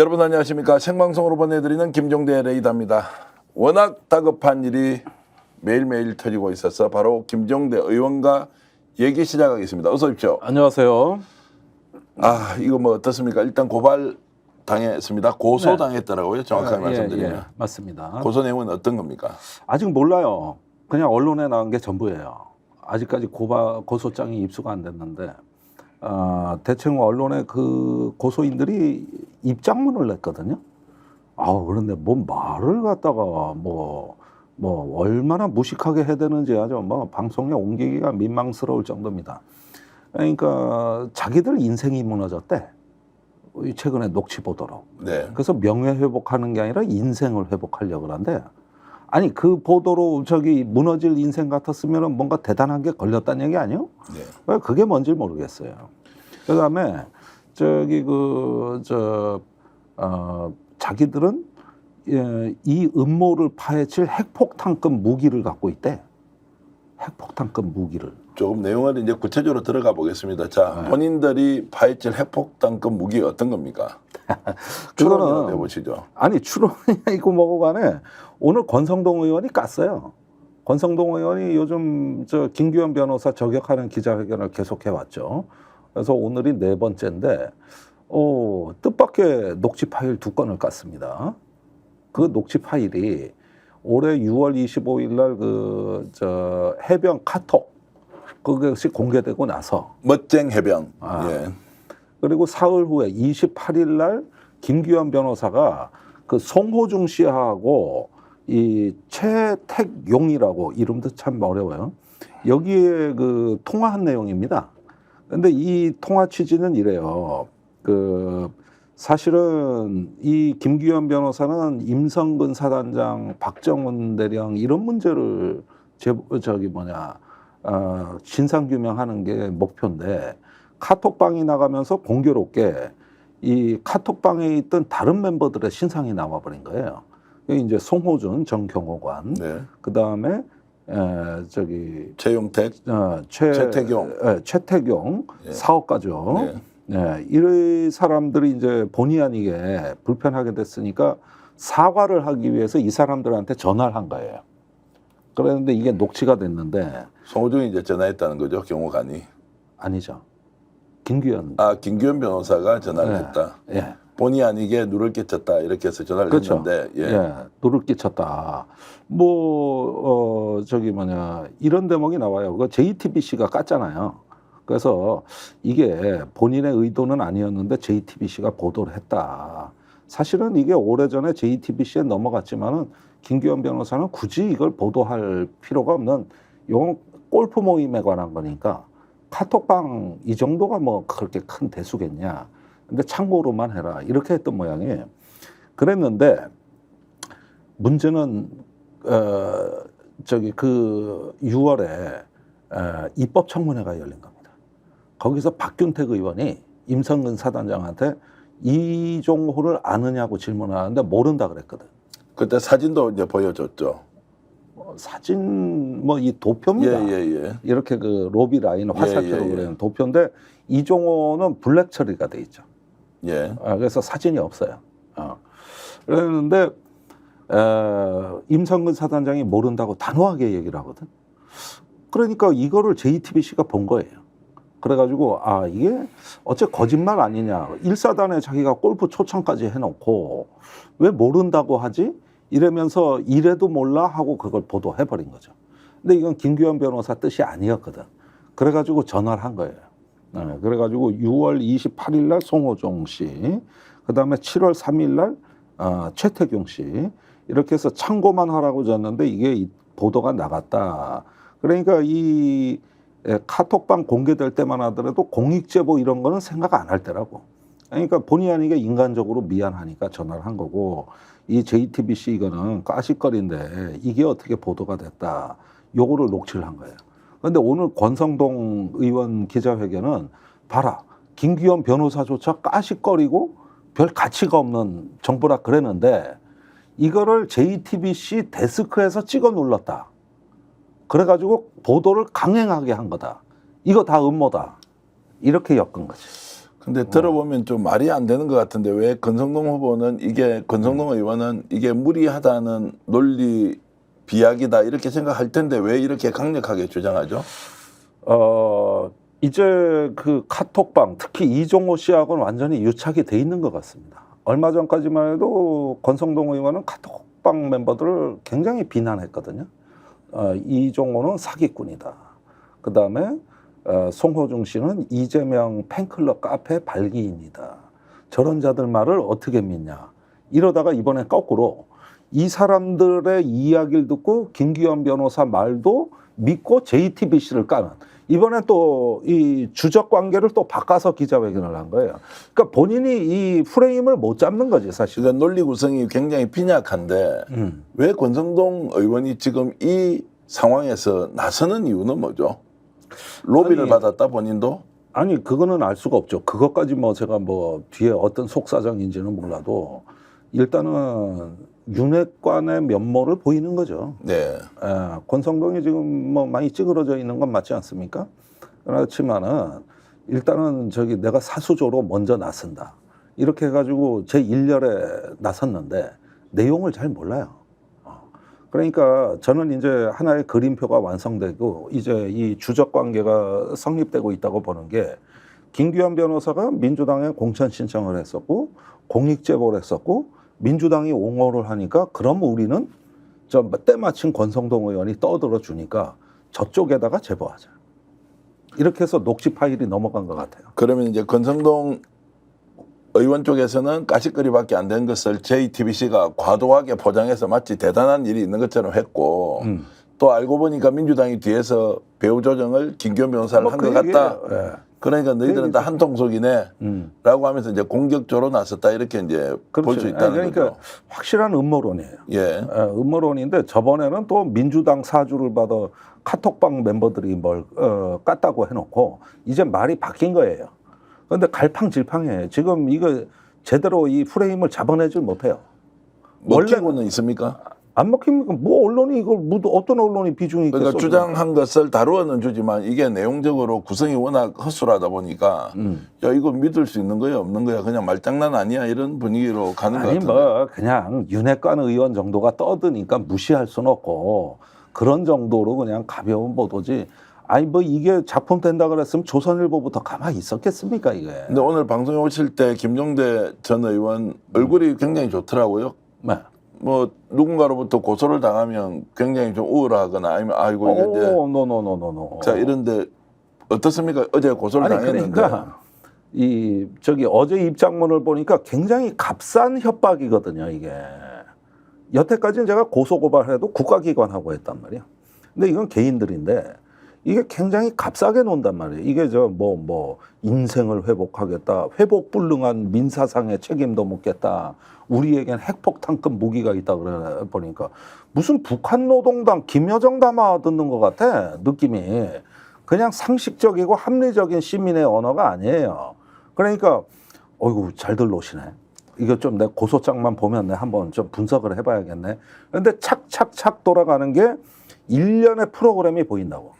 여러분 안녕하십니까. 생방송으로 보내드리는 김종대 레이더입니다. 워낙 다급한 일이 매일매일 터지고 있어서 바로 김종대 의원과 얘기 시작하겠습니다. 어서 오십시오. 안녕하세요. 이거 뭐 어떻습니까? 일단 고발 당했습니다. 고소당했더라고요. 정확하게 말씀드리면. 예, 맞습니다. 고소 내용은 어떤 겁니까? 아직 몰라요. 그냥 언론에 나온 게 전부예요. 아직까지 고소장이 입수가 안 됐는데 대충 언론에 그 고소인들이 입장문을 냈거든요. 그런데 뭐 말을 갖다가 뭐 얼마나 무식하게 해야 되는지 아주 뭐 방송에 옮기기가 민망스러울 정도입니다. 그러니까 자기들 인생이 무너졌대. 최근에 녹취 보도로. 네. 그래서 명예 회복하는 게 아니라 인생을 회복하려고 그러는데, 아니 그 보도로 무너질 인생 같았으면 뭔가 대단한 게 걸렸다는 얘기 아니에요? 네. 그게 뭔지 모르겠어요. 그다음에 자기들은 이 음모를 파헤칠 핵폭탄급 무기를 갖고 있대. 핵폭탄급 무기를. 조금 내용을 이제 구체적으로 들어가 보겠습니다. 자, 본인들이 파헤칠 핵폭탄급 무기 어떤 겁니까? 추론을 해보시죠. 아니 추론이냐 이거 뭐고 간에 오늘 권성동 의원이 깠어요. 권성동 의원이 요즘 김규현 변호사 저격하는 기자회견을 계속해 왔죠. 그래서 오늘이 4번째인데 뜻밖의 녹취 파일 2건을 깠습니다. 그 녹취 파일이 올해 6월 25일 날 해병 카톡 그것이 공개되고 나서 멋쟁 해병. 예. 그리고 사흘 후에 28일 날 김규현 변호사가 그 송호중 씨하고 이 최택용이라고 이름도 참 어려워요. 여기에 그 통화한 내용입니다. 근데 이 통화 취지는 이래요. 사실은 이 김규현 변호사는 임성근 사단장, 박정훈 대령 이런 문제를 진상규명하는 게 목표인데 카톡방이 나가면서 공교롭게 이 카톡방에 있던 다른 멤버들의 신상이 나와버린 거예요. 이제 송호준 전 경호관, 네. 그 다음에 최용택, 최태경 예. 사업가죠. 네. 네, 이 사람들이 이제 본의 아니게 불편하게 됐으니까 사과를 하기 위해서 이 사람들한테 전화를 한 거예요. 그랬는데 이게 녹취가 됐는데 송호중이 이제 전화했다는 거죠, 경호관이. 아니죠. 김규현. 김규현 변호사가 전화를 했다. 예. 본의 아니게 누를 끼쳤다 이렇게 해서 전화를 그렇죠. 했는데, 예. 누를 끼쳤다. 이런 대목이 나와요. 그 JTBC가 깠잖아요. 그래서 이게 본인의 의도는 아니었는데 JTBC가 보도를 했다. 사실은 이게 오래전에 JTBC에 넘어갔지만은 김규현 변호사는 굳이 이걸 보도할 필요가 없는 이건 골프 모임에 관한 거니까 카톡방 이 정도가 뭐 그렇게 큰 대수겠냐. 근데 참고로만 해라. 이렇게 했던 모양이에요. 그랬는데 문제는 6월에 입법청문회가 열린 겁니다. 거기서 박균택 의원이 임성근 사단장한테 이종호를 아느냐고 질문하는데 모른다 그랬거든. 그때 사진도 이제 보여줬죠. 사진 이 도표입니다. 예. 이렇게 로비 라인 화살표로 그리는 도표인데 이종호는 블랙 처리가 돼 있죠. 예. 그래서 사진이 없어요. 그랬는데 임성근 사단장이 모른다고 단호하게 얘기를 하거든. 그러니까 이거를 JTBC가 본 거예요. 그래가지고 이게 어째 거짓말 아니냐. 1사단에 자기가 골프 초청까지 해놓고 왜 모른다고 하지? 이러면서 이래도 몰라 하고 그걸 보도해버린 거죠. 근데 이건 김규현 변호사 뜻이 아니었거든. 그래가지고 전화를 한 거예요. 그래가지고 6월 28일 날 송호종 씨, 그 다음에 7월 3일 날 최태경 씨 이렇게 해서 참고만 하라고 줬는데 이게 보도가 나갔다. 그러니까 이 카톡방 공개될 때만 하더라도 공익제보 이런 거는 생각 안 할 때라고. 그러니까 본의 아니게 인간적으로 미안하니까 전화를 한 거고 이 JTBC 이거는 까짓거리인데 이게 어떻게 보도가 됐다. 요거를 녹취를 한 거예요. 그런데 오늘 권성동 의원 기자회견은 봐라. 김규현 변호사조차 까짓거리고 별 가치가 없는 정보라 그랬는데 이거를 JTBC 데스크에서 찍어 눌렀다. 그래가지고 보도를 강행하게 한 거다. 이거 다 음모다. 이렇게 엮은 거지. 근데 들어보면 좀 말이 안 되는 것 같은데 왜 권성동 후보는 권성동 의원은 이게 무리하다는 논리 비약이다 이렇게 생각할 텐데 왜 이렇게 강력하게 주장하죠? 이제 그 카톡방 특히 이종호 씨하고는 완전히 유착이 돼 있는 것 같습니다. 얼마 전까지만 해도 권성동 의원은 카톡방 멤버들을 굉장히 비난했거든요. 이종호는 사기꾼이다. 그 다음에 송호중 씨는 이재명 팬클럽 카페 발기인이다. 저런 자들 말을 어떻게 믿냐. 이러다가 이번에 거꾸로 이 사람들의 이야기를 듣고 김기현 변호사 말도 믿고 JTBC를 까는 이번에 또 이 주적 관계를 또 바꿔서 기자회견을 한 거예요. 그러니까 본인이 이 프레임을 못 잡는 거지 사실. 그러니까 논리 구성이 굉장히 빈약한데 왜 권성동 의원이 지금 이 상황에서 나서는 이유는 뭐죠? 로비를 받았다 본인도? 아니 그거는 알 수가 없죠. 그것까지 뭐 제가 뭐 뒤에 어떤 속사정인지는 몰라도 일단은 윤핵관의 면모를 보이는 거죠. 네. 권성동이 지금 뭐 많이 찌그러져 있는 건 맞지 않습니까? 그렇지만은 일단은 저기 내가 사수조로 먼저 나선다. 이렇게 해가지고 제 1열에 나섰는데 내용을 잘 몰라요. 그러니까 저는 이제 하나의 그림표가 완성되고 이제 이 주적 관계가 성립되고 있다고 보는 게 김기현 변호사가 민주당에 공천 신청을 했었고 공익 제보를 했었고 민주당이 옹호를 하니까 그럼 우리는 저 때마침 권성동 의원이 떠들어 주니까 저쪽에다가 제보하자. 이렇게 해서 녹취 파일이 넘어간 것 같아요. 그러면 이제 권성동 의원 쪽에서는 까짓거리밖에 안 된 것을 JTBC가 과도하게 포장해서 마치 대단한 일이 있는 것처럼 했고 또 알고 보니까 민주당이 뒤에서 배후 조정을 김기현 변호사를 한 것 같다. 예. 그러니까 너희들은 다 한통속이네 라고 하면서 이제 공격적으로 나섰다 이렇게 이제 볼 수 있다는 그러니까 거죠. 확실한 음모론이에요. 예. 음모론인데 저번에는 또 민주당 사주를 받아 카톡방 멤버들이 뭘 깠다고 해놓고 이제 말이 바뀐 거예요. 그런데 갈팡질팡해. 지금 이거 제대로 이 프레임을 잡아내질 못해요. 먹히고는 있습니까? 안 먹힙니까? 뭐 언론이 이걸 어떤 언론이 비중이 있겠어? 그러니까 주장한 것을 다루어는 주지만 이게 내용적으로 구성이 워낙 허술하다 보니까 야 이거 믿을 수 있는 거야 없는 거야 그냥 말장난 아니야 이런 분위기로 가는 것 아니 같은데. 뭐 그냥 윤핵관 의원 정도가 떠드니까 무시할 수는 없고 그런 정도로 그냥 가벼운 보도지. 아니 뭐 이게 작품 된다 그랬으면 조선일보부터 가만히 있었겠습니까 이게. 근데 오늘 방송에 오실 때 김종대 전 의원 얼굴이 굉장히 좋더라고요. 네. 뭐 누군가로부터 고소를 당하면 굉장히 좀 우울하거나 아니면 아이고 이게 이제 노노노노노. 자 이런데 어떻습니까? 어제 고소를 당했는데. 그러니까 이 저기 어제 입장문을 보니까 굉장히 값싼 협박이거든요 이게. 여태까지는 제가 고소고발해도 국가기관하고 했단 말이야. 근데 이건 개인들인데 이게 굉장히 값싸게 논단 말이에요. 이게 저 뭐 인생을 회복하겠다, 회복불능한 민사상의 책임도 묻겠다. 우리에겐 핵폭탄급 무기가 있다 그래 보니까 무슨 북한 노동당 김여정 담아 듣는 것 같아 느낌이. 그냥 상식적이고 합리적인 시민의 언어가 아니에요. 그러니까 어이구 잘들 노시네. 이거 좀 내 고소장만 보면 내 한번 좀 분석을 해봐야겠네. 그런데 착착착 돌아가는 게 일련의 프로그램이 보인다고.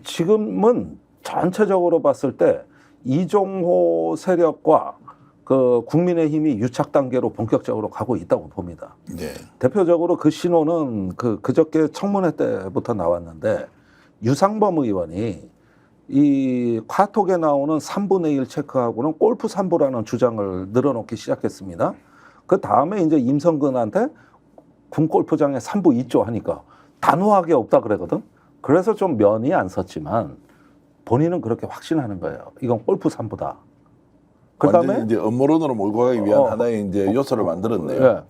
지금은 전체적으로 봤을 때 이종호 세력과 그 국민의힘이 유착 단계로 본격적으로 가고 있다고 봅니다. 네. 대표적으로 그 신호는 그저께 청문회 때부터 나왔는데 유상범 의원이 이 카톡에 나오는 3분의 1 체크하고는 골프 3부라는 주장을 늘어놓기 시작했습니다. 그 다음에 이제 임성근한테 군 골프장에 3부 있죠 하니까 단호하게 없다 그러거든. 그래서 좀 면이 안 섰지만 본인은 그렇게 확신하는 거예요. 이건 골프 3부다. 그 완전히 다음에 이제 음모론으로 몰고 가기 위한 하나의 이제 요소를 만들었네요. 예.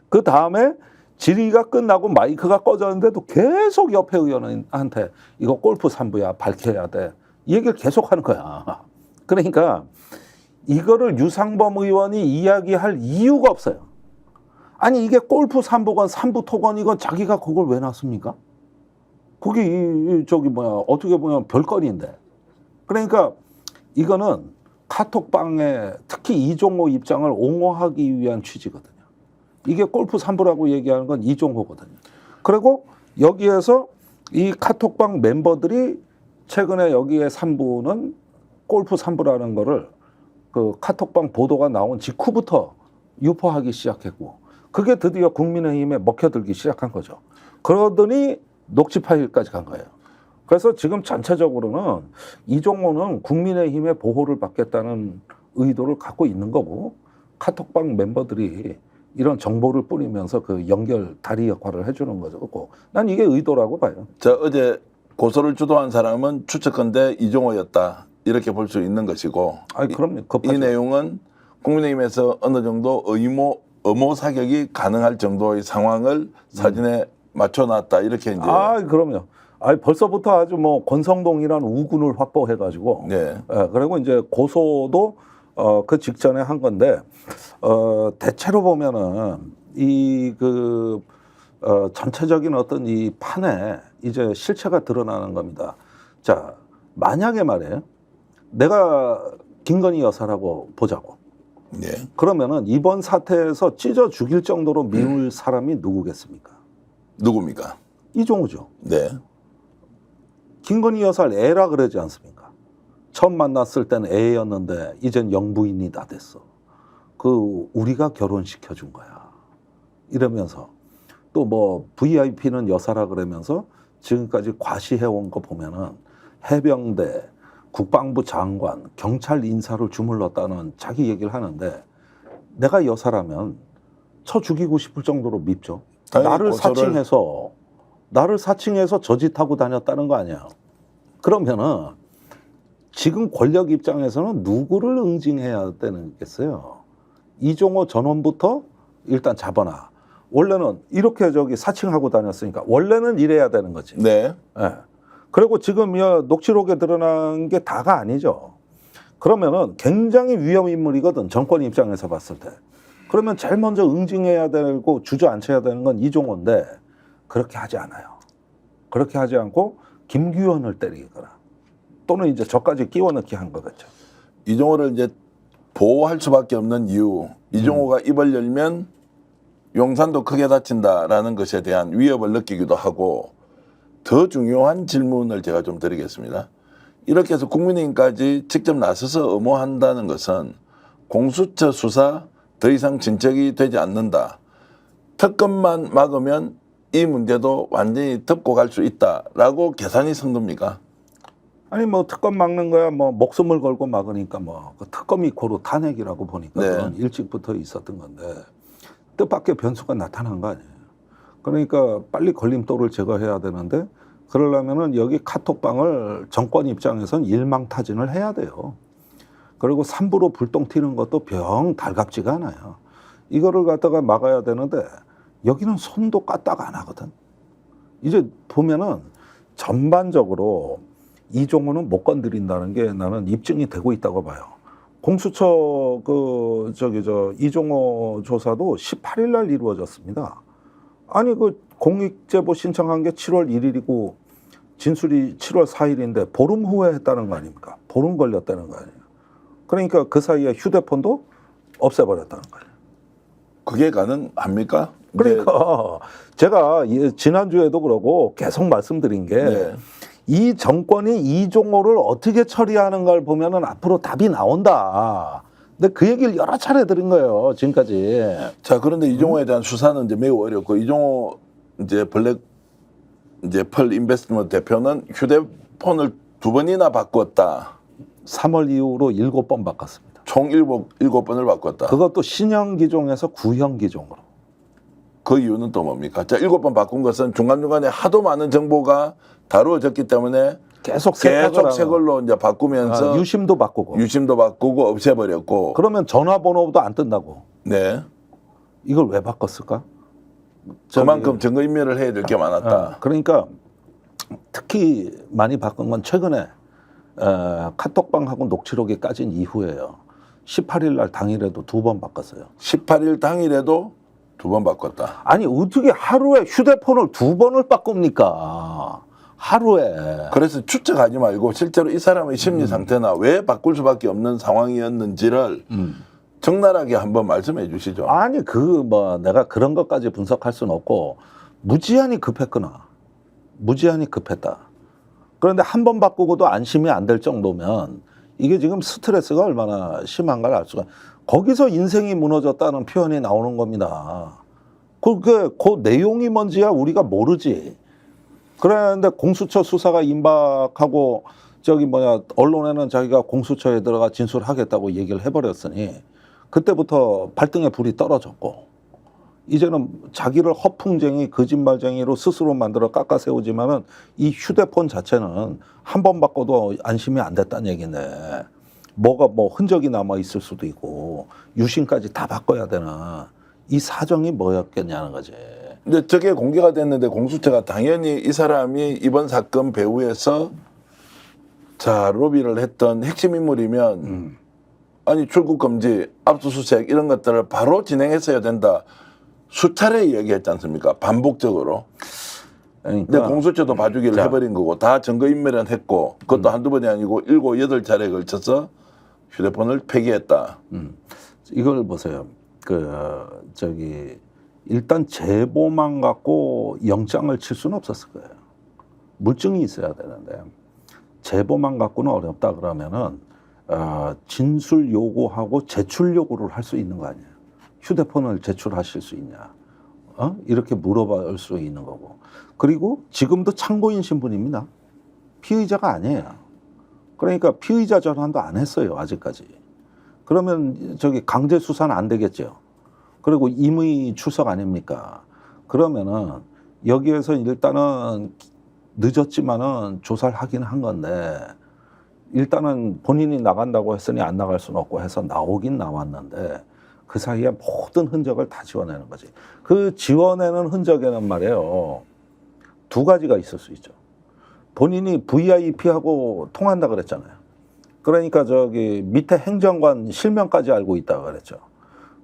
그 다음에 질의가 끝나고 마이크가 꺼졌는데도 계속 옆에 의원한테 이거 골프 3부야 밝혀야 돼. 이 얘기를 계속 하는 거야. 그러니까 이거를 유상범 의원이 이야기할 이유가 없어요. 아니 이게 골프 3부건 3부 토건이건 자기가 그걸 왜 놨습니까? 그게 저기 어떻게 보면 별거리인데. 그러니까 이거는 카톡방에 특히 이종호 입장을 옹호하기 위한 취지거든요. 이게 골프 3부라고 얘기하는 건 이종호거든요. 그리고 여기에서 이 카톡방 멤버들이 최근에 여기에 3부는 골프 3부라는 거를 그 카톡방 보도가 나온 직후부터 유포하기 시작했고 그게 드디어 국민의힘에 먹혀들기 시작한 거죠. 그러더니 녹취 파일까지 간 거예요. 그래서 지금 전체적으로는 이종호는 국민의힘의 보호를 받겠다는 의도를 갖고 있는 거고 카톡방 멤버들이 이런 정보를 뿌리면서 그 연결 다리 역할을 해주는 거고 난 이게 의도라고 봐요. 자, 어제 고소를 주도한 사람은 추측컨대 이종호였다. 이렇게 볼 수 있는 것이고 아니 그럼요. 이 내용은 국민의힘에서 어느 정도 의모 사격이 가능할 정도의 상황을 사진에 맞춰놨다. 이렇게 이제. 아 그럼요. 아 벌써부터 아주 뭐 권성동이라는 우군을 확보해가지고 네. 그리고 이제 고소도 그 직전에 한 건데 대체로 보면은 이 그 전체적인 어떤 이 판에 이제 실체가 드러나는 겁니다. 자 만약에 말이에요. 내가 김건희 여사라고 보자고. 네. 그러면은 이번 사태에서 찢어 죽일 정도로 미울 사람이 누구겠습니까? 누굽니까? 이종호죠. 네. 김건희 여사를 애라 그러지 않습니까? 처음 만났을 때는 애였는데 이젠 영부인이 다 됐어. 그 우리가 결혼시켜 준 거야. 이러면서 또 뭐 VIP는 여사라 그러면서 지금까지 과시해온 거 보면은 해병대, 국방부 장관, 경찰 인사를 주물렀다는 자기 얘기를 하는데 내가 여사라면 쳐 죽이고 싶을 정도로 밉죠. 나를 사칭해서 저 짓하고 다녔다는 거 아니야. 그러면은 지금 권력 입장에서는 누구를 응징해야 되겠어요? 이종호 전원부터 일단 잡아놔. 원래는 이렇게 사칭하고 다녔으니까 원래는 이래야 되는 거지. 네. 예. 그리고 지금 이 녹취록에 드러난 게 다가 아니죠. 그러면은 굉장히 위험 인물이거든. 정권 입장에서 봤을 때. 그러면 제일 먼저 응징해야 되고 주저앉혀야 되는 건 이종호인데 그렇게 하지 않아요. 그렇게 하지 않고 김규현을 때리거나 또는 이제 저까지 끼워 넣기 한 거겠죠. 이종호를 이제 보호할 수밖에 없는 이유. 이종호가 입을 열면 용산도 크게 다친다라는 것에 대한 위협을 느끼기도 하고 더 중요한 질문을 제가 좀 드리겠습니다. 이렇게 해서 국민의힘까지 직접 나서서 엄호한다는 것은 공수처 수사 더 이상 진척이 되지 않는다. 특검만 막으면 이 문제도 완전히 덮고 갈 수 있다라고 계산이 선 겁니까? 아니 뭐 특검 막는 거야 뭐 목숨을 걸고 막으니까 뭐 그 특검이 고로 탄핵이라고 보니까 네. 그건 일찍부터 있었던 건데 뜻밖의 변수가 나타난 거 아니에요. 그러니까 빨리 걸림돌을 제거해야 되는데 그러려면은 여기 카톡방을 정권 입장에선 일망타진을 해야 돼요. 그리고 삼부로 불똥 튀는 것도 병 달갑지가 않아요. 이거를 갖다가 막아야 되는데 여기는 손도 까딱 안 하거든. 이제 보면은 전반적으로 이종호는 못 건드린다는 게 나는 입증이 되고 있다고 봐요. 공수처 이종호 조사도 18일 날 이루어졌습니다. 아니 그 공익제보 신청한 게 7월 1일이고 진술이 7월 4일인데 보름 후에 했다는 거 아닙니까? 보름 걸렸다는 거 아니에요. 그러니까 그 사이에 휴대폰도 없애버렸다는 거예요. 그게 가능합니까? 그러니까 제가 지난주에도 그러고 계속 말씀드린 게 네. 이 정권이 이종호를 어떻게 처리하는가를 보면은 앞으로 답이 나온다. 근데 그 얘기를 여러 차례 들은 거예요, 지금까지. 자, 그런데 이종호에 대한 수사는 이제 매우 어렵고 이종호 펄 인베스트먼트 대표는 휴대폰을 2번이나 바꿨다. 3월 이후로 7번 바꿨습니다. 총 7번을 바꿨다. 그것도 신형 기종에서 구형 기종으로. 그 이유는 또 뭡니까? 자, 7번 바꾼 것은 중간중간에 하도 많은 정보가 다루어졌기 때문에 계속 새 걸로 이제 바꾸면서 유심도 바꾸고. 유심도 바꾸고 없애버렸고. 그러면 전화번호도 안 뜬다고. 네. 이걸 왜 바꿨을까? 그만큼 증거인멸을 해야 될 게 많았다. 그러니까 특히 많이 바꾼 건 최근에 카톡방하고 녹취록이 까진 이후에요. 18일 날 당일에도 2번 바꿨어요. 18일 당일에도 2번 바꿨다. 아니 어떻게 하루에 휴대폰을 2번을 바꿉니까? 하루에. 그래서 추측하지 말고 실제로 이 사람의 심리 상태나 왜 바꿀 수밖에 없는 상황이었는지를 적나라하게 한번 말씀해 주시죠. 아니 내가 그런 것까지 분석할 수는 없고 무지한히 급했구나. 무지한히 급했다. 그런데 한 번 바꾸고도 안심이 안 될 정도면 이게 지금 스트레스가 얼마나 심한가를 알 수가. 거기서 인생이 무너졌다는 표현이 나오는 겁니다. 그 내용이 뭔지야 우리가 모르지. 그런데 공수처 수사가 임박하고 언론에는 자기가 공수처에 들어가 진술하겠다고 얘기를 해버렸으니 그때부터 발등에 불이 떨어졌고 이제는 자기를 허풍쟁이 거짓말쟁이로 스스로 만들어 깎아세우지만은 이 휴대폰 자체는 한 번 바꿔도 안심이 안 됐다는 얘기인데 뭐가 흔적이 남아 있을 수도 있고 유심까지 다 바꿔야 되나 이 사정이 뭐였겠냐는 거지. 근데 저게 공개가 됐는데 공수처가 당연히 이 사람이 이번 사건 배후에서 자 로비를 했던 핵심 인물이면 아니 출국 금지, 압수수색 이런 것들을 바로 진행했어야 된다. 수차례 얘기했지 않습니까? 반복적으로. 그러니까, 근데 공수처도 봐주기를 해버린 거고 다 증거인멸은 했고 그것도 한두 번이 아니고 7, 8차례에 걸쳐서 휴대폰을 폐기했다. 이걸 보세요. 일단 제보만 갖고 영장을 칠 수는 없었을 거예요. 물증이 있어야 되는데 제보만 갖고는 어렵다 그러면은 진술 요구하고 제출 요구를 할 수 있는 거 아니에요. 휴대폰을 제출하실 수 있냐? 이렇게 물어볼 수 있는 거고. 그리고 지금도 참고인 신분입니다. 피의자가 아니에요. 그러니까 피의자 전환도 안 했어요, 아직까지. 그러면 강제 수사는 안 되겠죠. 그리고 임의 출석 아닙니까? 그러면은 여기에서 일단은 늦었지만은 조사를 하긴 한 건데 일단은 본인이 나간다고 했으니 안 나갈 수는 없고 해서 나오긴 나왔는데 그 사이에 모든 흔적을 다 지워내는 거지. 그 지워내는 흔적에는 말이에요. 두 가지가 있을 수 있죠. 본인이 VIP하고 통한다 그랬잖아요. 그러니까 밑에 행정관 실명까지 알고 있다고 그랬죠.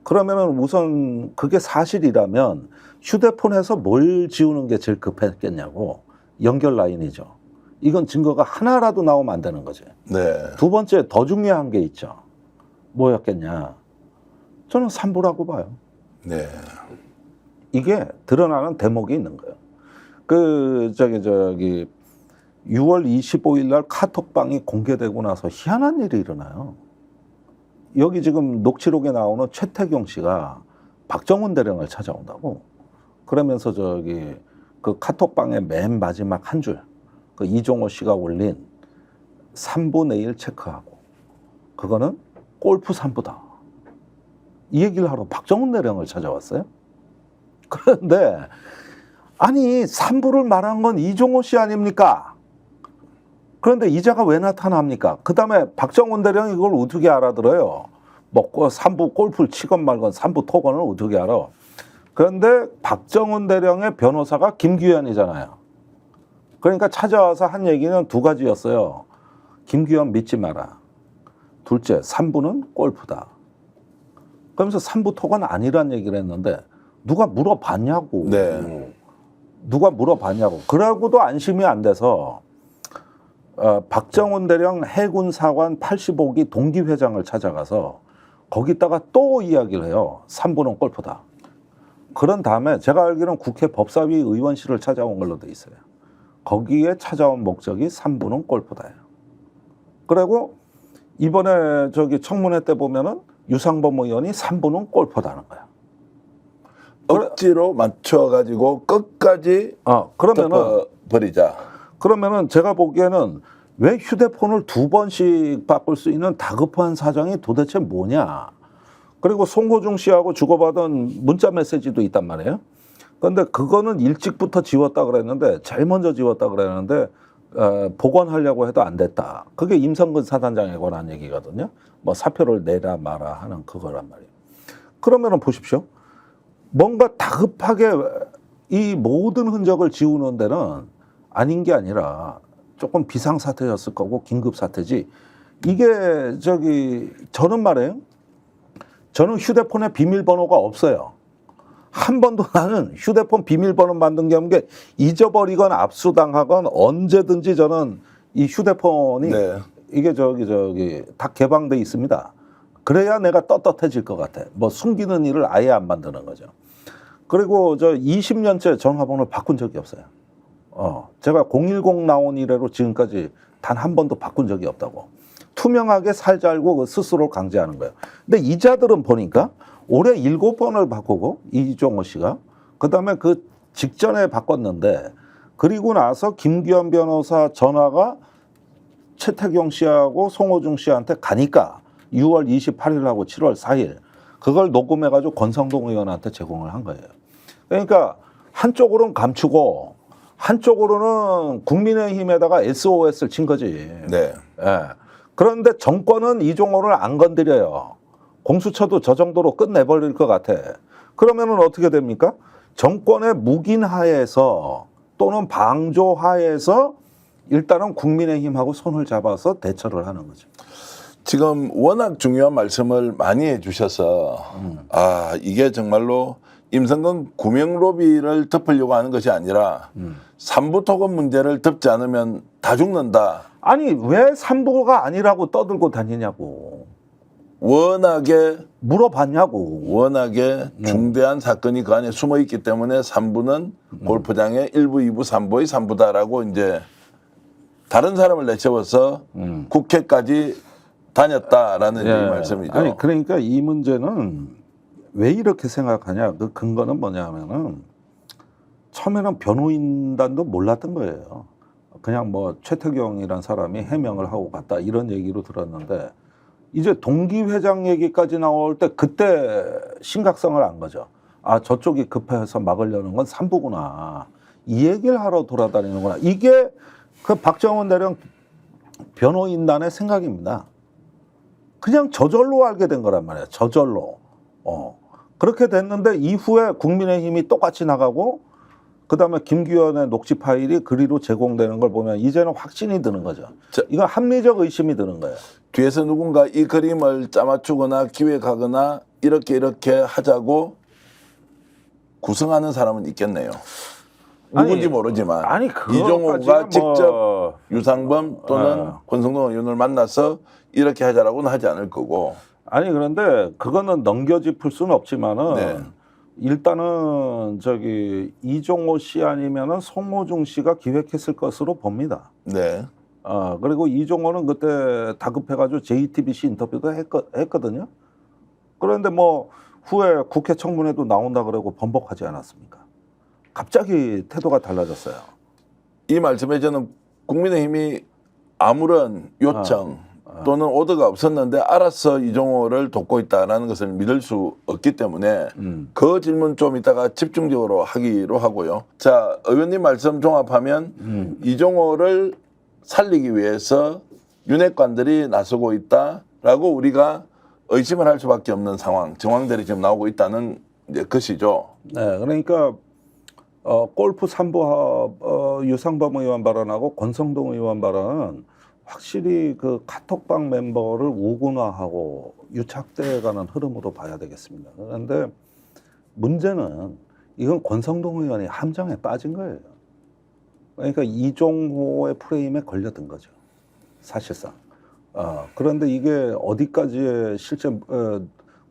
그러면은 우선 그게 사실이라면 휴대폰에서 뭘 지우는 게 제일 급했겠냐고. 연결 라인이죠. 이건 증거가 하나라도 나오면 안 되는 거지. 네. 두 번째 더 중요한 게 있죠. 뭐였겠냐. 저는 산부라고 봐요. 네. 이게 드러나는 대목이 있는 거예요. 6월 25일 날 카톡방이 공개되고 나서 희한한 일이 일어나요. 여기 지금 녹취록에 나오는 최태경 씨가 박정훈 대령을 찾아온다고. 그러면서 그 카톡방의 맨 마지막 한 줄, 그 이종호 씨가 올린 3부 내일 체크하고, 그거는 골프 3부다. 이 얘기를 하러 박정훈 대령을 찾아왔어요. 그런데 아니 3부를 말한 건 이종호 씨 아닙니까? 그런데 이자가 왜 나타납니까? 그 다음에 박정훈 대령이 이걸 어떻게 알아들어요? 3부 골프를 치건 말건 3부 토건을 어떻게 알아? 그런데 박정훈 대령의 변호사가 김규현이잖아요. 그러니까 찾아와서 한 얘기는 두 가지였어요. 김규현 믿지 마라. 둘째, 3부는 골프다. 그러면서 3부 토건 아니란 얘기를 했는데 누가 물어봤냐고. 네. 누가 물어봤냐고. 그러고도 안심이 안 돼서 박정훈 대령 해군사관 85기 동기회장을 찾아가서 거기다가 또 이야기를 해요. 3부는 골프다. 그런 다음에 제가 알기로는 국회 법사위 의원실을 찾아온 걸로 돼 있어요. 거기에 찾아온 목적이 3부는 골프다예요. 그리고 이번에 청문회 때 보면은 유상범 의원이 3부는 골프다는 거야. 억지로 맞춰가지고 끝까지 버리자. 그러면은 제가 보기에는 왜 휴대폰을 2번씩 바꿀 수 있는 다급한 사정이 도대체 뭐냐. 그리고 송호중 씨하고 주고받은 문자 메시지도 있단 말이에요. 그런데 그거는 일찍부터 지웠다 그랬는데 제일 먼저 지웠다 그랬는데 복원하려고 해도 안 됐다. 그게 임성근 사단장에 관한 얘기거든요. 사표를 내라 마라 하는 그거란 말이에요. 그러면은 보십시오. 뭔가 다급하게 이 모든 흔적을 지우는 데는 아닌 게 아니라 조금 비상사태였을 거고 긴급사태지. 이게 저는 말이에요. 저는 휴대폰에 비밀번호가 없어요. 한 번도 나는 휴대폰 비밀번호 만든 게 없는 게 잊어버리건 압수당하건 언제든지 저는 이 휴대폰이 네. 이게 다 개방돼 있습니다. 그래야 내가 떳떳해질 것 같아. 숨기는 일을 아예 안 만드는 거죠. 그리고 20년째 전화번호를 바꾼 적이 없어요. 제가 010 나온 이래로 지금까지 단 한 번도 바꾼 적이 없다고. 투명하게 살자 알고 그 스스로 강제하는 거예요. 근데 이자들은 보니까 올해 7번을 바꾸고 이종호 씨가 그다음에 그 직전에 바꿨는데 그리고 나서 김기현 변호사 전화가 최태경 씨하고 송호중 씨한테 가니까 6월 28일하고 7월 4일 그걸 녹음해가지고 권성동 의원한테 제공을 한 거예요. 그러니까 한쪽으로는 감추고 한쪽으로는 국민의힘에다가 SOS를 친 거지. 네. 예. 그런데 정권은 이종호를 안 건드려요. 공수처도 저 정도로 끝내버릴 것 같아. 그러면은 어떻게 됩니까? 정권의 묵인하에서 또는 방조하에서 일단은 국민의힘하고 손을 잡아서 대처를 하는 거죠. 지금 워낙 중요한 말씀을 많이 해주셔서 이게 정말로 임성근 구명 로비를 덮으려고 하는 것이 아니라 삼부토건 문제를 덮지 않으면 다 죽는다. 아니 왜 삼부가 아니라고 떠들고 다니냐고 워낙에 물어봤냐고. 중대한 사건이 그 안에 숨어 있기 때문에 3부는 골프장의 1부, 2부, 3부의 3부다라고 이제 다른 사람을 내세워서 국회까지 다녔다라는 이 말씀이죠. 아니 그러니까 이 문제는 왜 이렇게 생각하냐? 그 근거는 뭐냐면은 처음에는 변호인단도 몰랐던 거예요. 그냥 뭐 최태경이란 사람이 해명을 하고 갔다 이런 얘기로 들었는데 이제 동기 회장 얘기까지 나올 때 그때 심각성을 안 거죠. 아 저쪽이 급해서 막으려는 건 삼부구나. 이 얘기를 하러 돌아다니는구나. 이게 그 박정원 대령 변호인단의 생각입니다. 그냥 저절로 알게 된 거란 말이에요. 저절로. 그렇게 됐는데 이후에 국민의힘이 똑같이 나가고 그다음에 김기현의 녹취 파일이 그리로 제공되는 걸 보면 이제는 확신이 드는 거죠. 이건 합리적 의심이 드는 거예요. 뒤에서 누군가 이 그림을 짜맞추거나 기획하거나 이렇게 하자고 구성하는 사람은 있겠네요. 누군지 모르지만 아니, 이종호가 직접 유상범 또는 권성동 의원을 만나서 이렇게 하자라고는 하지 않을 거고. 아니 그런데 그거는 넘겨짚을 수는 없지만은 네. 일단은 저기 이종호 씨 아니면은 송호중 씨가 기획했을 것으로 봅니다. 네. 그리고 이종호는 그때 다급해가지고 JTBC 인터뷰도 했거든요. 그런데 뭐 후에 국회 청문회도 나온다 그러고 번복하지 않았습니까? 갑자기 태도가 달라졌어요. 이 말씀에 저는 국민의힘이 아무런 요청 또는 오더가 없었는데 알아서 이종호를 돕고 있다라는 것을 믿을 수 없기 때문에 그 질문 좀 이따가 집중적으로 하기로 하고요. 자, 의원님 말씀 종합하면 이종호를 살리기 위해서 윤핵관들이 나서고 있다라고 우리가 의심을 할 수밖에 없는 상황, 정황들이 지금 나오고 있다는 이제 것이죠. 네, 그러니까 골프 3부 유상범 의원 발언하고 권성동 의원 발언은 확실히 그 카톡방 멤버를 우군화하고 유착돼가는 흐름으로 봐야 되겠습니다. 그런데 문제는 이건 권성동 의원이 함정에 빠진 거예요. 그러니까 이종호의 프레임에 걸려든 거죠. 사실상. 그런데 이게 어디까지의 실제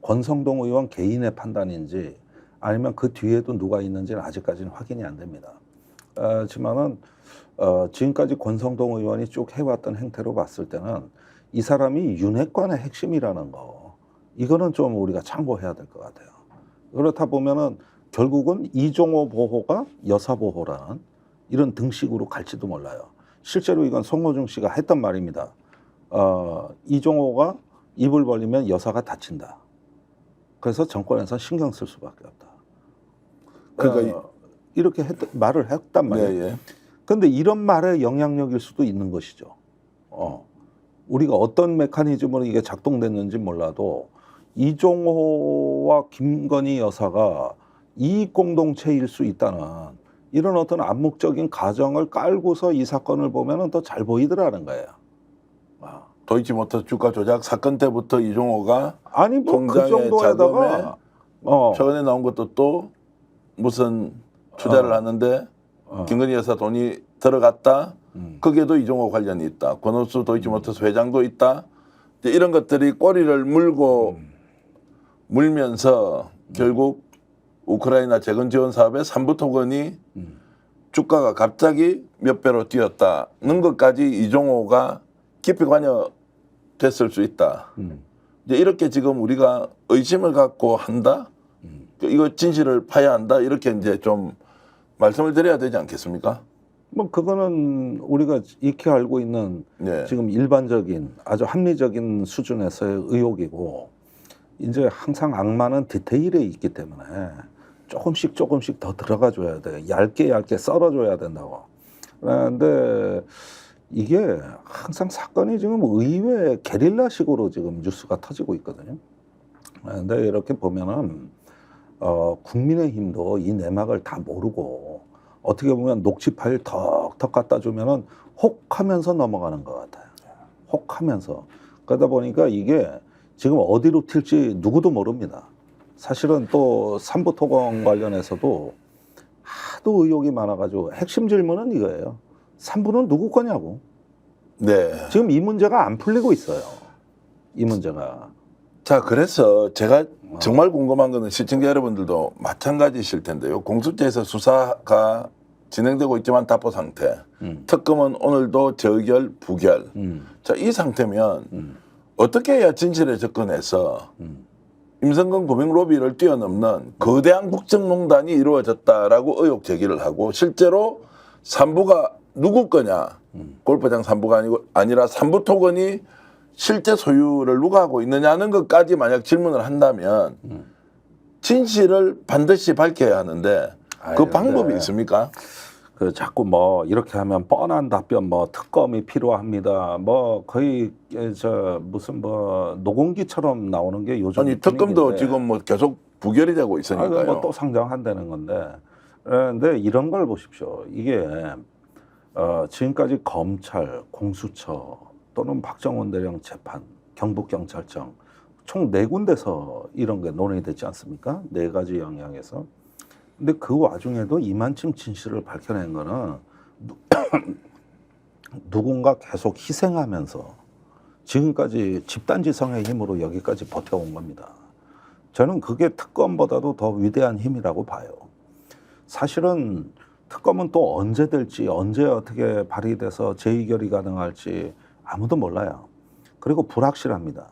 권성동 의원 개인의 판단인지 아니면 그 뒤에도 누가 있는지는 아직까지는 확인이 안 됩니다. 하지만은 지금까지 권성동 의원이 쭉 해왔던 행태로 봤을 때는 이 사람이 윤핵관의 핵심이라는 거 이거는 좀 우리가 참고해야 될 것 같아요. 그렇다 보면은 결국은 이종호 보호가 여사 보호라는 이런 등식으로 갈지도 몰라요. 실제로 이건 송호중 씨가 했던 말입니다. 이종호가 입을 벌리면 여사가 다친다. 그래서 정권에서 신경 쓸 수밖에 없다. 그러니까 이렇게 말을 했단 말이에요. 네, 예. 그런데 이런 말의 영향력일 수도 있는 것이죠. 우리가 어떤 메커니즘으로 이게 작동됐는지 몰라도 이종호와 김건희 여사가 이익 공동체일 수 있다는 이런 어떤 암묵적인 가정을 깔고서 이 사건을 보면은 더 잘 보이더라는 거예요. 도이치모터 주가 조작 사건 때부터 이종호가 아니 뭐 그 통장에 정도에다가 최근에 나온 것도 또 무슨 투자를 하는데 김건희 여사 돈이 들어갔다. 거기에도 이종호 관련이 있다. 권오수 도이치모터스 회장도 있다. 이제 이런 것들이 꼬리를 물면서 결국 우크라이나 재건 지원 사업의 3부 토건이 주가가 갑자기 몇 배로 뛰었다는 것까지 이종호가 깊이 관여했다는 됐을 수 있다. 이제 이렇게 지금 우리가 의심을 갖고 한다. 이거 진실을 파야 한다. 이렇게 이제 좀 말씀을 드려야 되지 않겠습니까? 뭐 그거는 우리가 익히 알고 있는 네. 지금 일반적인 아주 합리적인 수준에서의 의혹이고 이제 항상 악마는 디테일에 있기 때문에 조금씩 더 들어가 줘야 돼. 얇게 썰어줘야 된다고. 그런데 이게 항상 사건이 지금 의외의 게릴라식으로 지금 뉴스가 터지고 있거든요. 그런데 이렇게 보면은 국민의힘도 이 내막을 다 모르고 어떻게 보면 녹취 파일 턱턱 갖다 주면은 혹하면서 넘어가는 것 같아요. 혹하면서 그러다 보니까 이게 지금 어디로 튈지 누구도 모릅니다. 사실은 또 삼부 토건 관련해서도 하도 의혹이 많아가지고 핵심 질문은 이거예요. 3부는 누구 거냐고. 네. 지금 이 문제가 안 풀리고 있어요. 이 문제가. 자, 그래서 제가 정말 궁금한 거는 시청자 여러분들도 마찬가지실 텐데요. 공수처에서 수사가 진행되고 있지만 답보 상태. 특검은 오늘도 저결, 부결. 자, 이 상태면 어떻게 해야 진실에 접근해서 임성근 고백 로비를 뛰어넘는 거대한 국정농단이 이루어졌다라고 의혹 제기를 하고 실제로 3부가 누구 거냐. 골프장 3부가 아니라 3부 토건이 실제 소유를 누가 하고 있느냐는 것까지 만약 질문을 한다면 진실을 반드시 밝혀야 하는데 그 방법이 있습니까? 그 자꾸 뭐 이렇게 하면 뻔한 답변 뭐 특검이 필요합니다. 뭐 거의 저 무슨 뭐 노공기처럼 나오는 게 요즘 아니 특검도 분위기인데. 지금 뭐 계속 부결이 되고 있으니까요. 뭐 또 상정한다는 건데. 그런데 이런 걸 보십시오. 이게 지금까지 검찰, 공수처 또는 박정원 대령 재판, 경북경찰청 총 4군데서 이런 게 논의되지 않습니까? 4가지 영역에서. 근데 그 와중에도 이만큼 진실을 밝혀낸 거는 누군가 계속 희생하면서 지금까지 집단지성의 힘으로 여기까지 버텨온 겁니다. 저는 그게 특검보다도 더 위대한 힘이라고 봐요. 사실은 특검은 또 언제 될지, 언제 어떻게 발의돼서 재의결이 가능할지 아무도 몰라요. 그리고 불확실합니다.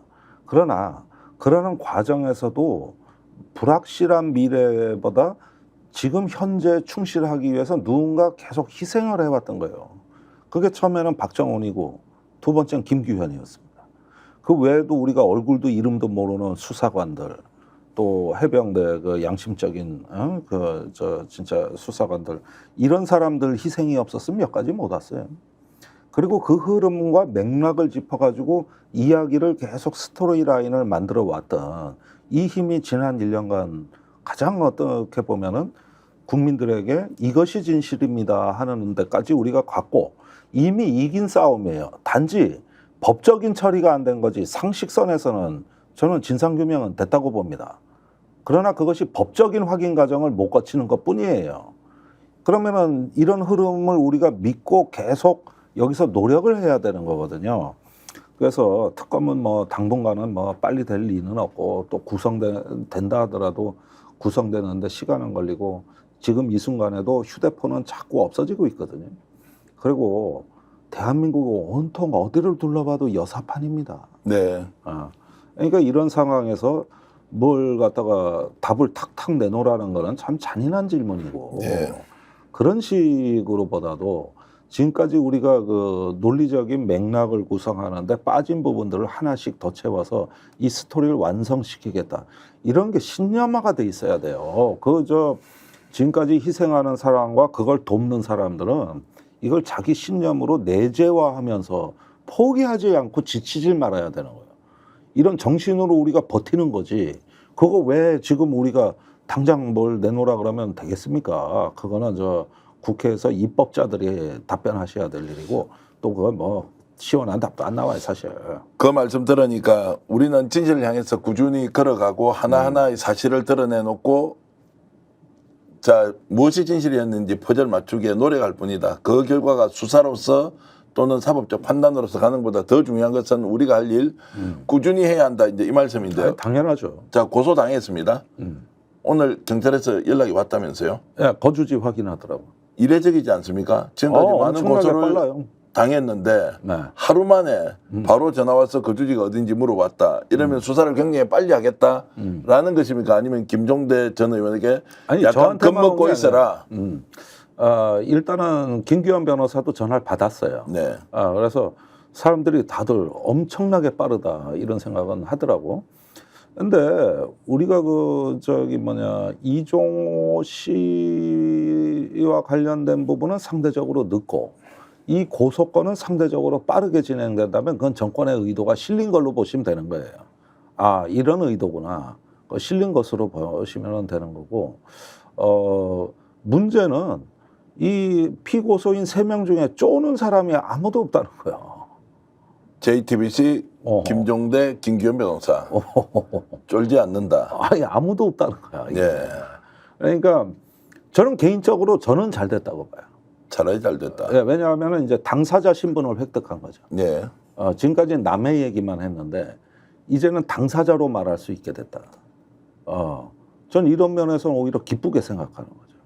그러나 그러는 과정에서도 불확실한 미래보다 지금 현재 충실하기 위해서 누군가 계속 희생을 해왔던 거예요. 그게 처음에는 박정원이고 두 번째는 김규현이었습니다. 그 외에도 우리가 얼굴도 이름도 모르는 수사관들, 또 해병대 그 양심적인 진짜 수사관들, 이런 사람들 희생이 없었으면 몇 가지 못 왔어요. 그리고 그 흐름과 맥락을 짚어가지고 이야기를 계속 스토리 라인을 만들어 왔던 이 힘이 지난 1년간 가장 어떻게 보면은 국민들에게 이것이 진실입니다 하는 데까지 우리가 갔고 이미 이긴 싸움이에요. 단지 법적인 처리가 안 된 거지 상식선에서는 저는 진상규명은 됐다고 봅니다. 그러나 그것이 법적인 확인 과정을 못 거치는 것 뿐이에요. 그러면은 이런 흐름을 우리가 믿고 계속 여기서 노력을 해야 되는 거거든요. 그래서 특검은 뭐 당분간은 뭐 빨리 될 리는 없고 또 구성된다 하더라도 구성되는데 시간은 걸리고 지금 이 순간에도 휴대폰은 자꾸 없어지고 있거든요. 그리고 대한민국은 온통 어디를 둘러봐도 여사판입니다. 네. 그러니까 이런 상황에서 뭘 갖다가 답을 탁탁 내놓으라는 거는 참 잔인한 질문이고 네. 그런 식으로 보다도 지금까지 우리가 그 논리적인 맥락을 구성하는데 빠진 부분들을 하나씩 더 채워서 이 스토리를 완성시키겠다. 이런 게 신념화가 돼 있어야 돼요. 지금까지 희생하는 사람과 그걸 돕는 사람들은 이걸 자기 신념으로 내재화하면서 포기하지 않고 지치질 말아야 되는 거예요. 이런 정신으로 우리가 버티는 거지. 그거 왜 지금 우리가 당장 뭘 내놓으라 그러면 되겠습니까? 그거는 국회에서 입법자들이 답변하셔야 될 일이고 또 그거 뭐 시원한 답도 안 나와요 사실. 그 말씀 들으니까 우리는 진실을 향해서 꾸준히 걸어가고 하나하나의 사실을 드러내놓고 자 무엇이 진실이었는지 퍼즐 맞추기에 노력할 뿐이다. 그 결과가 수사로서 또는 사법적 판단으로서 가는 것보다 더 중요한 것은 우리가 할 일 꾸준히 해야 한다. 이제 이 말씀인데요. 당연하죠. 자 고소 당했습니다. 오늘 경찰에서 연락이 왔다면서요? 예, 거주지 확인하더라고. 이례적이지 않습니까? 지금까지 많은 엄청나게 고소를 빨라요. 당했는데 네. 하루 만에 바로 전화 와서 그 주지가 어딘지 물어봤다. 이러면 수사를 굉장히 빨리 하겠다라는 것입니까? 아니면 김종대 전 의원에게 아니, 약간 저한테만 겁먹고 온게 있어라. 일단은 김규현 변호사도 전화를 받았어요. 네. 그래서 사람들이 다들 엄청나게 빠르다 이런 생각은 하더라고. 근데 우리가 이종호 씨와 관련된 부분은 상대적으로 늦고 이 고소건은 상대적으로 빠르게 진행된다면 그건 정권의 의도가 실린 걸로 보시면 되는 거예요. 아, 이런 의도구나. 실린 것으로 보시면 되는 거고, 문제는 이 피고소인 3명 중에 쪼는 사람이 아무도 없다는 거예요. JTBC 어허. 김종대 김규현 변호사 쫄지 않는다. 아니, 아무도 없다는 거야. 이게. 예. 그러니까 저는 개인적으로 저는 잘 됐다고 봐요. 차라리 잘 됐다. 예, 왜냐하면 이제 당사자 신분을 획득한 거죠. 예. 지금까지는 남의 얘기만 했는데 이제는 당사자로 말할 수 있게 됐다. 전 이런 면에서는 오히려 기쁘게 생각하는 거죠.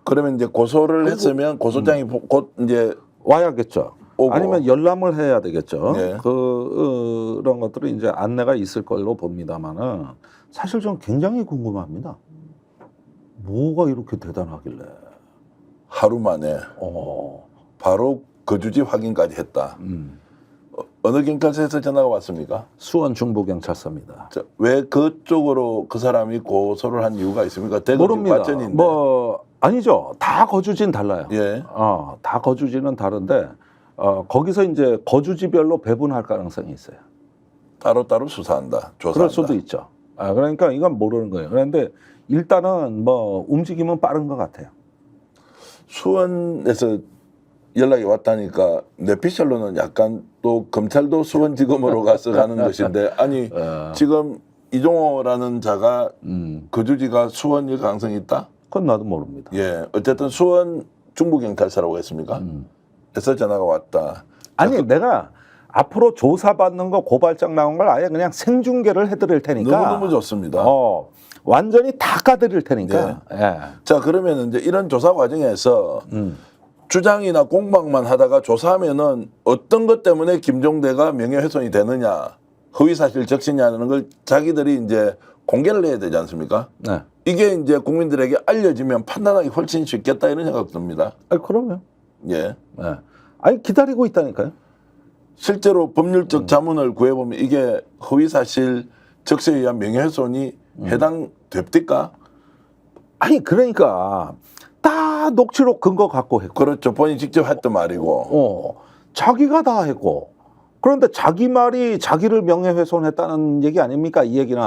그러면 이제 고소를 했으면 고소장이 곧 이제 와야겠죠. 오고. 아니면 열람을 해야 되겠죠. 네. 그런 것들이 이제 안내가 있을 걸로 봅니다만은 사실 전 굉장히 궁금합니다. 뭐가 이렇게 대단하길래? 하루 만에 바로 거주지 확인까지 했다. 어느 경찰서에서 전화가 왔습니까? 수원 중부경찰서입니다. 왜 그쪽으로 그 사람이 고소를 한 이유가 있습니까? 대구 모릅니다. 과천인데. 아니죠. 다 거주지는 달라요. 예. 다 거주지는 다른데 거기서 이제 거주지별로 배분할 가능성이 있어요. 따로따로 수사한다. 조사한다. 그럴 수도 있죠. 그러니까 이건 모르는 거예요. 그런데 일단은 움직임은 빠른 것 같아요. 수원에서 연락이 왔다니까 뇌피셜로는 약간 또 검찰도 수원지검으로 가서 가는 것인데 아니 지금 이종호라는 자가 거주지가 수원일 가능성이 있다? 그건 나도 모릅니다. 예, 어쨌든 수원 중부경찰서라고 했습니까? 해서 전화가 왔다. 아니 내가 앞으로 조사받는 거 고발장 나온 걸 아예 그냥 생중계를 해드릴 테니까 너무너무 좋습니다. 완전히 다 까드릴 테니까. 네. 예. 자, 그러면 이제 이런 조사 과정에서 주장이나 공방만 하다가 조사하면은 어떤 것 때문에 김종대가 명예훼손이 되느냐, 허위사실 적시냐는 걸 자기들이 이제 공개를 해야 되지 않습니까? 네. 이게 이제 국민들에게 알려지면 판단하기 훨씬 쉽겠다 이런 생각 듭니다. 그러면. 예. 네. 아니 기다리고 있다니까요. 실제로 법률적 자문을 구해보면 이게 허위사실 적시에 의한 명예훼손이 해당됩니까? 아니 그러니까 다 녹취록 근거 갖고 했고. 그렇죠. 본인이 직접 했던 말이고. 자기가 다 했고. 그런데 자기 말이 자기를 명예훼손했다는 얘기 아닙니까? 이 얘기는.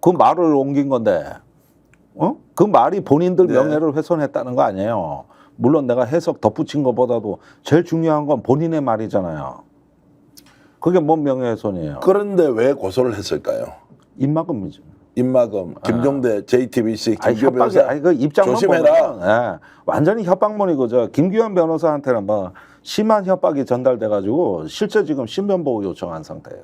그 말을 옮긴 건데. 그 말이 본인들 네. 명예를 훼손했다는 거 아니에요. 물론 내가 해석 덧붙인 것보다도 제일 중요한 건 본인의 말이잖아요. 그게 뭔 명예훼손이에요? 그런데 왜 고소를 했을까요? 입막음이죠. 임마금, 김종대, JTBC, 김규현 변호사 그 입장만 조심해라. 보면, 완전히 협박문이고 김규현 변호사한테는 심한 협박이 전달돼가지고 실제 지금 신변보호 요청한 상태예요.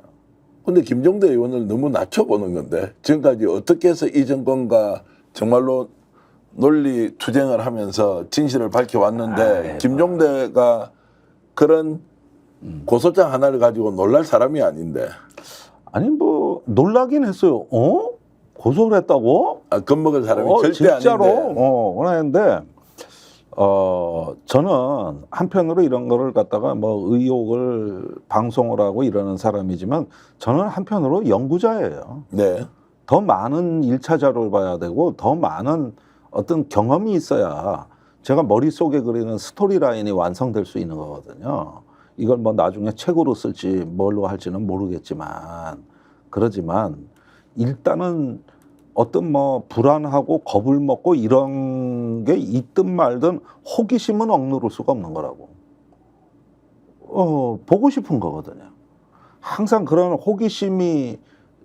근데 김종대 의원을 너무 낮춰보는 건데 지금까지 어떻게 해서 이 정권과 정말로 논리 투쟁을 하면서 진실을 밝혀왔는데 김종대가 그런 고소장 하나를 가지고 놀랄 사람이 아닌데. 아니 놀라긴 했어요. 고소를 했다고? 겁먹을 사람이 절대 진짜로? 아닌데. 그랬는데 저는 한편으로 이런 거를 갖다가 의혹을 방송을 하고 이러는 사람이지만 저는 한편으로 연구자예요. 네. 더 많은 1차 자료를 봐야 되고 더 많은 어떤 경험이 있어야 제가 머릿속에 그리는 스토리 라인이 완성될 수 있는 거거든요. 이걸 나중에 책으로 쓸지 뭘로 할지는 모르겠지만 그러지만 일단은 어떤 불안하고 겁을 먹고 이런 게 있든 말든 호기심은 억누를 수가 없는 거라고. 보고 싶은 거거든요. 항상 그런 호기심이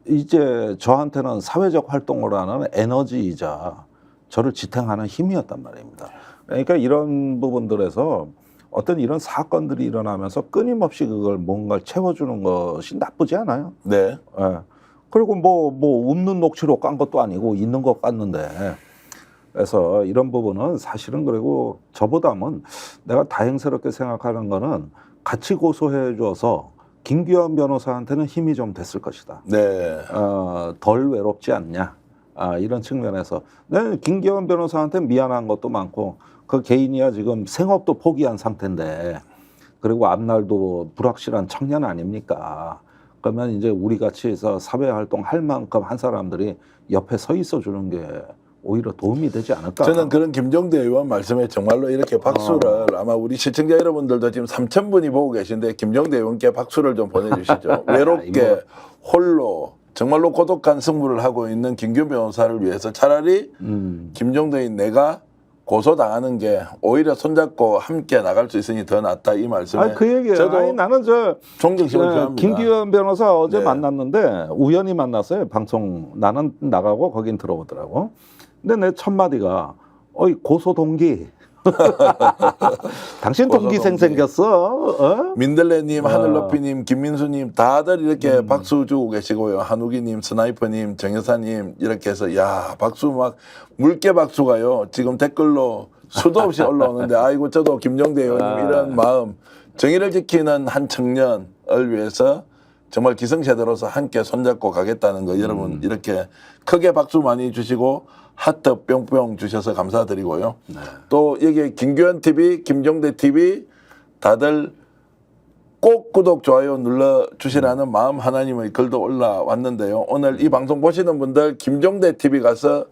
이제 저한테는 사회적 활동을 하는 에너지이자 저를 지탱하는 힘이었단 말입니다. 그러니까 이런 부분들에서 어떤 이런 사건들이 일어나면서 끊임없이 그걸 뭔가를 채워주는 것이 나쁘지 않아요. 네. 예. 그리고 없는 녹취록 깐 것도 아니고 있는 것 깠는데 그래서 이런 부분은 사실은 그리고 저보다는 내가 다행스럽게 생각하는 거는 같이 고소해 줘서 김기현 변호사한테는 힘이 좀 됐을 것이다. 네. 덜 외롭지 않냐. 이런 측면에서 나는 김기현 변호사한테 미안한 것도 많고 그 개인이야 지금 생업도 포기한 상태인데 그리고 앞날도 불확실한 청년 아닙니까? 그러면 이제 우리 같이 해서 사회 활동 할 만큼 한 사람들이 옆에 서 있어 주는 게 오히려 도움이 되지 않을까? 저는 그런 김종대 의원 말씀에 정말로 이렇게 박수를 아마 우리 시청자 여러분들도 지금 3,000분이 보고 계신데 김종대 의원께 박수를 좀 보내주시죠. 외롭게 홀로 정말로 고독한 승부를 하고 있는 김기현 변호사를 위해서 차라리 김종대인 내가 고소당하는 게 오히려 손잡고 함께 나갈 수 있으니 더 낫다 이 말씀에 그 얘기예요. 저도 나는 존경심을 표합니다. 김기현 변호사 어제 네. 만났는데 우연히 만났어요. 방송 나는 나가고 거긴 들어오더라고. 근데 내 첫 마디가 어이 고소 동기. 당신 동기생 생겼어. 민들레님, 하늘높이님, 김민수님 다들 이렇게 박수 주고 계시고요. 한우기님, 스나이퍼님, 정여사님 이렇게 해서 야 박수 막 물개 박수가요. 지금 댓글로 수도 없이 올라오는데 아이고 저도 김종대 의원님 이런 마음 정의를 지키는 한 청년을 위해서 정말 기성세대로서 함께 손잡고 가겠다는 거 여러분 이렇게 크게 박수 많이 주시고 하트 뿅뿅 주셔서 감사드리고요. 네. 또 여기 김규현 TV, 김종대 TV 다들 꼭 구독 좋아요 눌러 주시라는 마음 하나님의 글도 올라왔는데요. 오늘 이 방송 보시는 분들 김종대 TV 가서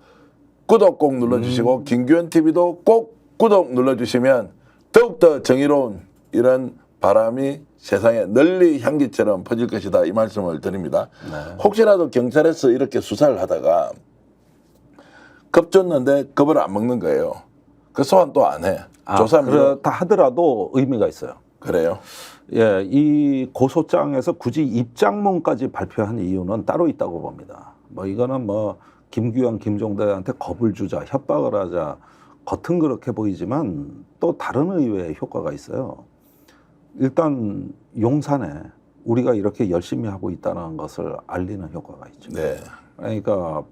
구독 꼭 눌러 주시고 김규현 TV도 꼭 구독 눌러 주시면 더욱더 정의로운 이런 바람이 세상에 널리 향기처럼 퍼질 것이다 이 말씀을 드립니다. 네. 혹시라도 경찰에서 이렇게 수사를 하다가 겁 줬는데 겁을 안 먹는 거예요. 그 소환 또 안 해. 조사입니다. 그렇다 하더라도 의미가 있어요. 그래요? 예, 이 고소장에서 굳이 입장문까지 발표한 이유는 따로 있다고 봅니다. 뭐 이거는 뭐 김규현, 김종대한테 겁을 주자, 협박을 하자, 겉은 그렇게 보이지만 또 다른 의외의 효과가 있어요. 일단 용산에 우리가 이렇게 열심히 하고 있다는 것을 알리는 효과가 있죠. 네. 그러니까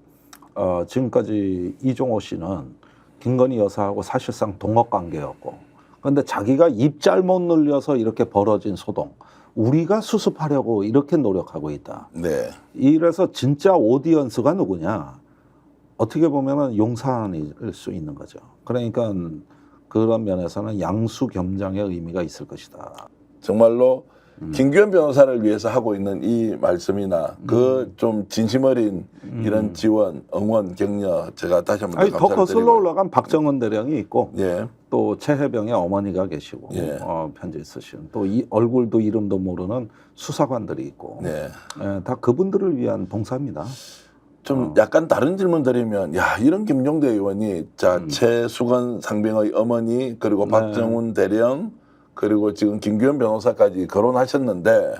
지금까지 이종호 씨는 김건희 여사하고 사실상 동업 관계였고, 그런데 자기가 입 잘못 늘려서 이렇게 벌어진 소동, 우리가 수습하려고 이렇게 노력하고 있다. 네. 이래서 진짜 오디언스가 누구냐? 어떻게 보면은 용산일 수 있는 거죠. 그러니까 그런 면에서는 양수겸장의 의미가 있을 것이다. 정말로 김규현 변호사를 위해서 하고 있는 이 말씀이나 그 좀 진심 어린 이런 지원, 응원, 격려 제가 다시 한번 아니, 더 감사를 거슬러 드리고요. 올라간 박정은 대령이 있고 예. 또 최혜병의 어머니가 계시고 예. 편지 쓰신 또 이 얼굴도 이름도 모르는 수사관들이 있고 네. 예, 다 그분들을 위한 봉사입니다. 좀 약간 다른 질문 드리면 야 이런 김종대 의원이 자 최수건 상병의 어머니 그리고 네. 박정훈 대령 그리고 지금 김규현 변호사까지 거론하셨는데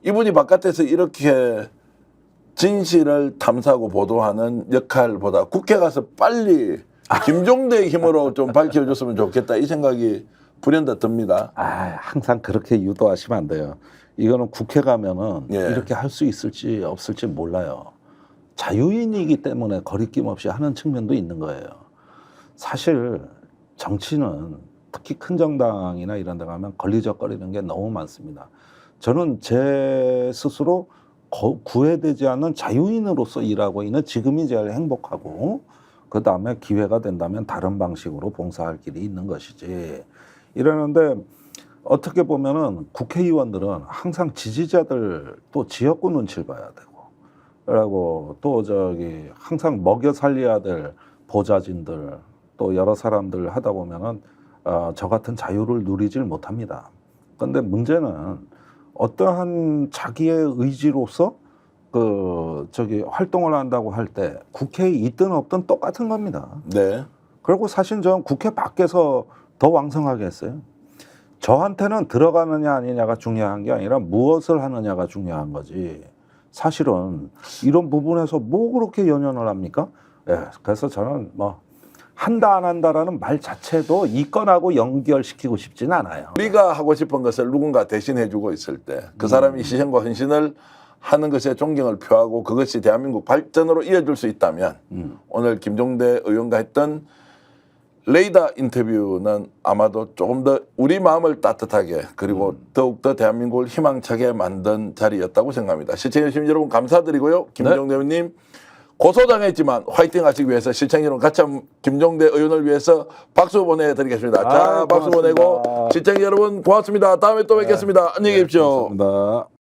이분이 바깥에서 이렇게 진실을 탐사하고 보도하는 역할보다 국회 가서 빨리 김종대의 힘으로 좀 밝혀줬으면 좋겠다 이 생각이 불현듯 듭니다. 항상 그렇게 유도하시면 안 돼요. 이거는 국회 가면은 예. 이렇게 할 수 있을지 없을지 몰라요. 자유인이기 때문에 거리낌 없이 하는 측면도 있는 거예요. 사실 정치는 특히 큰 정당이나 이런 데 가면 걸리적거리는 게 너무 많습니다. 저는 제 스스로 구애되지 않는 자유인으로서 일하고 있는 지금이 제일 행복하고 그 다음에 기회가 된다면 다른 방식으로 봉사할 길이 있는 것이지. 이러는데 어떻게 보면은 국회의원들은 항상 지지자들 또 지역구 눈치를 봐야 되고 그리고 또 항상 먹여 살려야 될 보좌진들 또 여러 사람들 하다 보면은 저 같은 자유를 누리질 못합니다. 그런데 문제는 어떠한 자기의 의지로서 활동을 한다고 할 때 국회에 있든 없든 똑같은 겁니다. 네. 그리고 사실 저는 국회 밖에서 더 왕성하게 했어요. 저한테는 들어가느냐 아니냐가 중요한 게 아니라 무엇을 하느냐가 중요한 거지. 사실은 이런 부분에서 뭐 그렇게 연연을 합니까? 예, 그래서 저는 뭐 한다 안 한다라는 말 자체도 이 건하고 연결시키고 싶지는 않아요. 우리가 하고 싶은 것을 누군가 대신해주고 있을 때 그 사람이 희생과 헌신을 하는 것에 존경을 표하고 그것이 대한민국 발전으로 이어질 수 있다면 오늘 김종대 의원과 했던 레이더 인터뷰는 아마도 조금 더 우리 마음을 따뜻하게 그리고 더욱더 대한민국을 희망차게 만든 자리였다고 생각합니다. 시청해주신 여러분 감사드리고요. 김종대 의원님 고소당했지만 화이팅 하시기 위해서 시청자 여러분 같이 한번 김종대 의원을 위해서 박수 보내드리겠습니다. 자, 박수 고맙습니다. 보내고 시청자 여러분 고맙습니다. 다음에 또 뵙겠습니다. 안녕히 계십시오. 감사합니다.